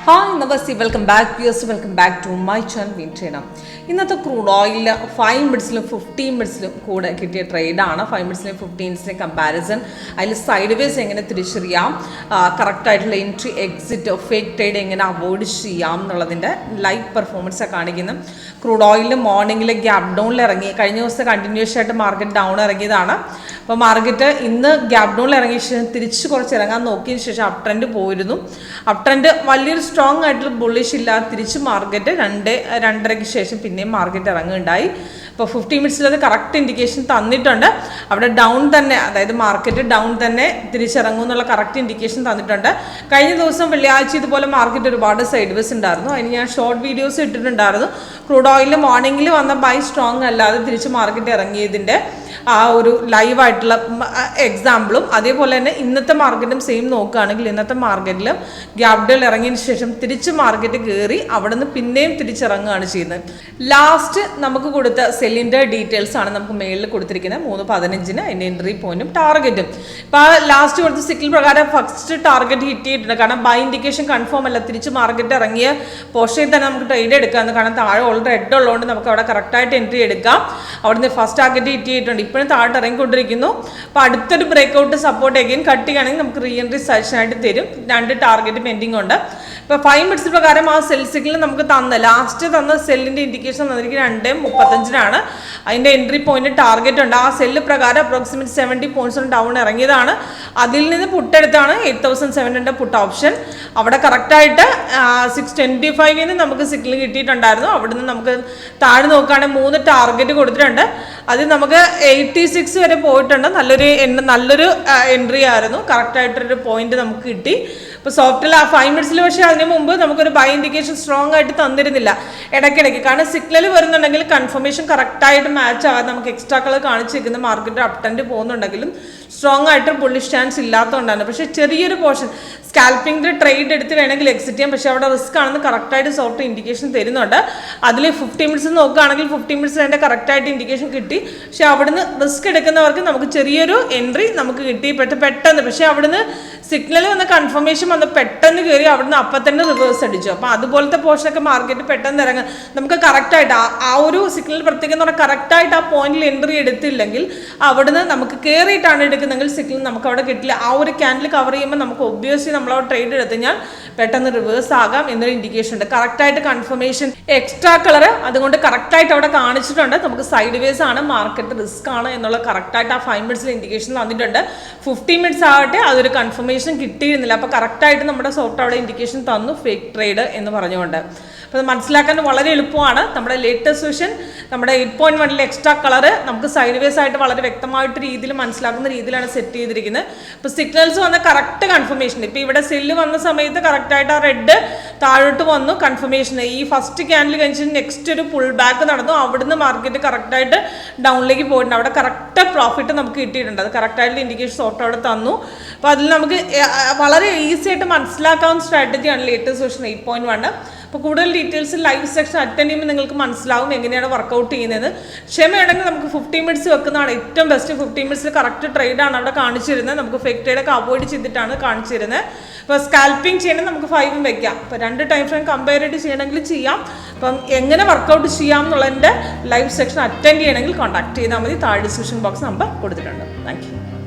Hi namaste, welcome back views, welcome back to my channel വീണ്ടും. ഇന്നത്തെ crude oil 5 മിനിറ്റ്സിലും 15 മിനിറ്റ്സിലും കൂടെ കിട്ടിയ ട്രേഡാണ്. 5 മിനിറ്റ്സിലെയും 15 മിനിറ്റ്സിലെയും കമ്പാരിസൺ, അതിൽ സൈഡ് വേസ് എങ്ങനെ തിരിച്ചറിയാം, കറക്റ്റായിട്ടുള്ള എൻട്രി എക്സിറ്റ് ഫേക്ക് ട്രേഡ് എങ്ങനെ അവോയ്ഡ് ചെയ്യാം എന്നുള്ളതിൻ്റെ ലൈവ് പെർഫോമൻസാണ് കാണിക്കുന്നത്. ക്രൂഡ് ഓയിൽ മോർണിംഗിൽ ഗ്യാപ് ഡൗണിൽ ഇറങ്ങി, കഴിഞ്ഞ ദിവസത്തെ കണ്ടിന്യൂസ് ആയിട്ട് മാർക്കറ്റ് ഡൗൺ ഇറങ്ങിയതാണ്. അപ്പോൾ മാർക്കറ്റ് ഇന്ന് ഗ്യാപ് ഡൗണിൽ ഇറങ്ങിയ ശേഷം തിരിച്ച് കുറച്ച് ഇറങ്ങാൻ നോക്കിയതിന് ശേഷം അപ് ട്രെൻഡ് പോയിരുന്നു. അപ് ട്രെൻഡ് വലിയൊരു സ്ട്രോങ് ആയിട്ടുള്ള ബുള്ളിഷ് ഇല്ലാതെ തിരിച്ച് മാർക്കറ്റ് 2-2:30 ശേഷം പിന്നെയും മാർക്കറ്റ് ഇറങ്ങുകയുണ്ടായി. ഇപ്പോൾ 15 മിനിറ്റ്സിൽ അത് കറക്റ്റ് ഇൻഡിക്കേഷൻ തന്നിട്ടുണ്ട്. അവിടെ ഡൗൺ തന്നെ, അതായത് മാർക്കറ്റ് ഡൗൺ തന്നെ തിരിച്ചിറങ്ങും എന്നുള്ള കറക്റ്റ് ഇൻഡിക്കേഷൻ തന്നിട്ടുണ്ട്. കഴിഞ്ഞ ദിവസം വെള്ളിയാഴ്ച ഇതുപോലെ മാർക്കറ്റ് ഒരുപാട് സൈഡ് വേസ് ഉണ്ടായിരുന്നു. അതിന് ഞാൻ ഷോർട്ട് വീഡിയോസ് ഇട്ടിട്ടുണ്ടായിരുന്നു. ക്രൂഡ് ഓയിൽ മോർണിംഗിൽ വന്ന ബൈ സ്ട്രോങ് അല്ലാതെ തിരിച്ച് മാർക്കറ്റ് ഇറങ്ങിയതിൻ്റെ ആ ഒരു ലൈവായിട്ടുള്ള എക്സാമ്പിളും, അതേപോലെ തന്നെ ഇന്നത്തെ മാർക്കറ്റും സെയിം നോക്കുകയാണെങ്കിൽ ഇന്നത്തെ മാർക്കറ്റിലും ഗ്യാപ് ഡൗൺ ഇറങ്ങിയതിന് ശേഷം തിരിച്ച് മാർക്കറ്റ് കയറി അവിടെ നിന്ന് പിന്നെയും തിരിച്ചിറങ്ങുകയാണ് ചെയ്യുന്നത്. ലാസ്റ്റ് നമുക്ക് കൊടുത്ത സെല്ലിൻ്റെ ഡീറ്റെയിൽസ് ആണ് നമുക്ക് മെയിലിൽ കൊടുത്തിരിക്കുന്നത്. 3:15 അതിൻ്റെ എൻട്രി പോയിന്റും ടാർഗറ്റും. ഇപ്പോൾ ലാസ്റ്റ് കൊടുത്ത സിക്കിൾ പ്രകാരം ഫസ്റ്റ് ടാർഗറ്റ് ഹിറ്റ് ചെയ്തിട്ടുണ്ട്. കാരണം ബൈ ഇൻഡിക്കേഷൻ കൺഫേം അല്ല, തിരിച്ച് മാർക്കറ്റ് ഇറങ്ങിയ പോർഷനിൽ തന്നെ നമുക്ക് ട്രേഡ് എടുക്കാമെന്ന്. കാരണം താഴെ ഓൾറെഡി റെഡ് ഉള്ളതുകൊണ്ട് നമുക്ക് അവിടെ കറക്റ്റായിട്ട് എൻട്രി എടുക്കാം. അവിടുന്ന് ഫസ്റ്റ് ടാർഗറ്റ് ഹിറ്റ് ചെയ്തിട്ടുണ്ട്. ഇപ്പോഴും താഴോട്ട് ഇറങ്ങിക്കൊണ്ടിരിക്കുന്നു. അപ്പോൾ അടുത്തൊരു ബ്രേക്ക്ഔട്ട് സപ്പോർട്ട് എഗെയിൻ കട്ട് ചെയ്യുകയാണെങ്കിൽ നമുക്ക് റീ എൻട്രി സജഷനായിട്ട് തരും. 2 ടാർഗറ്റ് പെൻഡിങ് ഉണ്ട്. ഇപ്പോൾ 5 മിനിറ്റ്സ് പ്രകാരം ആ സെൽ സിഗ്നൽ നമുക്ക് ലാസ്റ്റ് തന്ന സെല്ലിൻ്റെ ഇൻഡിക്കേഷൻ തന്നിരിക്കുന്നത് 2:35 അതിൻ്റെ എൻട്രി പോയിന്റ് ടാർഗറ്റ് ഉണ്ട്. ആ സെല്ല് പ്രകാരം അപ്രോക്സിമേറ്റ് 70 പോയിന്റ്സ് ഡൗൺ ഇറങ്ങിയതാണ്. അതിൽ നിന്ന് പുട്ടെടുത്താണ് 8700 പുട്ട് ഓപ്ഷൻ. അവിടെ കറക്റ്റായിട്ട് 6:25 നമുക്ക് സിഗ്നൽ കിട്ടിയിട്ടുണ്ടായിരുന്നു. അവിടുന്ന് നമുക്ക് താഴെ നോക്കുകയാണെങ്കിൽ 3 ടാർഗറ്റ് കൊടുത്തിട്ടുണ്ട്. അത് നമുക്ക് 86 വരെ പോയിട്ടുണ്ട്. നല്ലൊരു എൻട്രി ആയിരുന്നു. കറക്റ്റായിട്ടൊരു പോയിന്റ് നമുക്ക് കിട്ടി. ഇപ്പോൾ സോഫ്റ്റിൽ ആ 5 മിനിറ്റ്സിൽ പക്ഷേ അതിന് മുമ്പ് നമുക്കൊരു ബൈ ഇൻഡിക്കേഷൻ സ്ട്രോങ് ആയിട്ട് തന്നിരുന്നില്ല ഇടയ്ക്കിടയ്ക്ക്. കാരണം സിഗ്നൽ വരുന്നുണ്ടെങ്കിൽ കൺഫർമേഷൻ കറക്റ്റായിട്ട് മാച്ച് ആകാതെ നമുക്ക് എക്സ്ട്രാ കളർ കാണിച്ചിരിക്കുന്ന മാർക്കറ്റ് അപ് ട്രെൻഡ് പോകുന്നുണ്ടെങ്കിലും സ്ട്രോങ് ആയിട്ട് ബുള്ളിഷ് ചാൻസ് ഇല്ലാത്തതുകൊണ്ടാണ്. പക്ഷേ ചെറിയൊരു പോർഷൻ സ്കാൽപ്പിംഗ് ട്രേഡ് എടുത്ത് വേണമെങ്കിൽ എക്സിറ്റ് ചെയ്യാം. പക്ഷേ അവിടെ റിസ്ക് ആണെന്ന് കറക്റ്റായിട്ട് സോഫ്റ്റ് ഇൻഡിക്കേഷൻ തരുന്നുണ്ട്. അതിൽ 15 മിനിറ്റ്സ് നോക്കുകയാണെങ്കിൽ 15 മിനിറ്റ്സ് അതിൻ്റെ കറക്റ്റായിട്ട് ഇൻഡിക്കേഷൻ കിട്ടി. പക്ഷേ അവിടുന്ന് റിസ്ക് എടുക്കുന്നവർക്ക് നമുക്ക് ചെറിയൊരു എൻട്രി നമുക്ക് കിട്ടി പെട്ടെന്ന്. പക്ഷേ അവിടുന്ന് സിഗ്നൽ വന്ന കൺഫർമേഷൻ വന്ന് പെട്ടെന്ന് കയറി അവിടുന്ന് അപ്പം തന്നെ റിവേഴ്സ് അടിച്ചു. അപ്പോൾ അതുപോലത്തെ പോർഷനൊക്കെ മാർക്കറ്റ് പെട്ടെന്ന് ഇറങ്ങാൻ നമുക്ക് കറക്റ്റായിട്ട് ആ ഒരു സിഗ്നൽ പ്രത്യേകം എന്ന് പറഞ്ഞാൽ കറക്റ്റായിട്ട് ആ പോയിന്റിൽ എൻട്രി എടുത്തില്ലെങ്കിൽ അവിടുന്ന് നമുക്ക് കയറിയിട്ടാണ് എടുക്കുന്നതെങ്കിൽ സിഗ്നൽ നമുക്ക് അവിടെ കിട്ടില്ല. ആ ഒരു ക്യാൻഡിൽ കവർ ചെയ്യുമ്പോൾ നമുക്ക് ഒബ്വിയസ്ലി നമ്മളവിടെ ട്രേഡ് എടുത്ത് കഴിഞ്ഞാൽ പെട്ടെന്ന് റിവേഴ്സ് ആകാം എന്നൊരു ഇൻഡിക്കേഷൻ ഉണ്ട്. കറക്റ്റായിട്ട് കൺഫർമേഷൻ എക്സ്ട്രാ കളർ അതുകൊണ്ട് കറക്റ്റായിട്ട് അവിടെ കാണിച്ചിട്ടുണ്ട്. നമുക്ക് സൈഡ് വേസ് ആണ്, മാർക്കറ്റ് റിസ്ക് ആണ് എന്നുള്ള കറക്റ്റായിട്ട് ആ 5 മിനിറ്റ്സിൽ ഇൻഡിക്കേഷൻ തന്നിട്ടുണ്ട്. 15 മിനിറ്റ്സ് ആകട്ടെ അതൊരു കൺഫർമേഷൻ കിട്ടിയിരുന്നില്ല. അപ്പോൾ കറക്റ്റായിട്ട് നമ്മുടെ സോഫ്റ്റ് അവിടെ ഇൻഡിക്കേഷൻ തന്നു ഫേക്ക് ട്രേഡ് എന്ന് പറഞ്ഞുകൊണ്ട്. അപ്പോൾ അത് മനസ്സിലാക്കാൻ വളരെ എളുപ്പമാണ്. നമ്മുടെ ലേറ്റസ്റ്റ് വെർഷൻ നമ്മുടെ 8.1 എക്സ്ട്രാ കളർ നമുക്ക് സൈഡ് വേസ് ആയിട്ട് വളരെ വ്യക്തമായിട്ട് രീതിയിൽ മനസ്സിലാക്കുന്ന രീതിയിലാണ് സെറ്റ് ചെയ്തിരിക്കുന്നത്. ഇപ്പോൾ സിഗ്നൽസ് വന്ന കറക്റ്റ് കൺഫർമേഷൻ. ഇപ്പോൾ ഇവിടെ സെല്ല് വന്ന സമയത്ത് കറക്റ്റായിട്ട് ആ റെഡ് താഴോട്ട് വന്നു കൺഫർമേഷൻ. ഈ ഫസ്റ്റ് ക്യാൻഡിൽ കഴിഞ്ഞിട്ട് നെക്സ്റ്റ് ഒരു പുൾ ബാക്ക് നടന്നു. അവിടുന്ന് മാർക്കറ്റ് കറക്റ്റായിട്ട് ഡൗണിലേക്ക് പോയിട്ടുണ്ട്. അവിടെ കറക്റ്റ് പ്രോഫിറ്റ് നമുക്ക് കിട്ടിയിട്ടുണ്ട്. അത് കറക്റ്റായിട്ട് ഇൻഡിക്കേഷൻ സോഫ്റ്റ് അവിടെ തന്നു. അപ്പോൾ അതിൽ നമുക്ക് വളരെ ഈസി ആയിട്ട് മനസ്സിലാക്കാവുന്ന സ്ട്രാറ്റജിയാണ് ലേറ്റസ്റ്റ് വെർഷൻ 8.1. അപ്പോൾ കൂടുതൽ ഡീറ്റെയിൽസ് ലൈവ് സെക്ഷൻ അറ്റൻഡ് ചെയ്യുമ്പോൾ നിങ്ങൾക്ക് മനസ്സിലാവും എങ്ങനെയാണ് വർക്കൗട്ട് ചെയ്യുന്നത്. ക്ഷമയുണ്ടെങ്കിൽ നമുക്ക് 15 മിനിറ്റ്സ് വെക്കുന്നതാണ് ഏറ്റവും ബെസ്റ്റ്. 15 മിനിറ്റ്സിൽ കറക്റ്റ് ട്രേഡാണ് അവിടെ കാണിച്ചിരുന്നത്. നമുക്ക് ഫേക്ക് ട്രേഡൊക്കെ അവോയ്ഡ് ചെയ്തിട്ടാണ് കാണിച്ചിരുന്നത്. ഇപ്പോൾ സ്കാൽപ്പിംഗ് ചെയ്യണമെങ്കിൽ നമുക്ക് 5 വെക്കാം. ഇപ്പോൾ 2 ടൈം ഫ്രെയിം കമ്പയർ ചെയ്ത് ചെയ്യണമെങ്കിൽ ചെയ്യാം. അപ്പം എങ്ങനെ വർക്കൗട്ട് ചെയ്യാം എന്നുള്ളതിൻ്റെ ലൈവ് സെക്ഷൻ അറ്റൻഡ് ചെയ്യണമെങ്കിൽ കോൺടാക്ട് ചെയ്താൽ മതി. താഴെ ഡിസ്ക്രിപ്ഷൻ ബോക്സ് നമ്പർ കൊടുത്തിട്ടുണ്ട്. Thank you.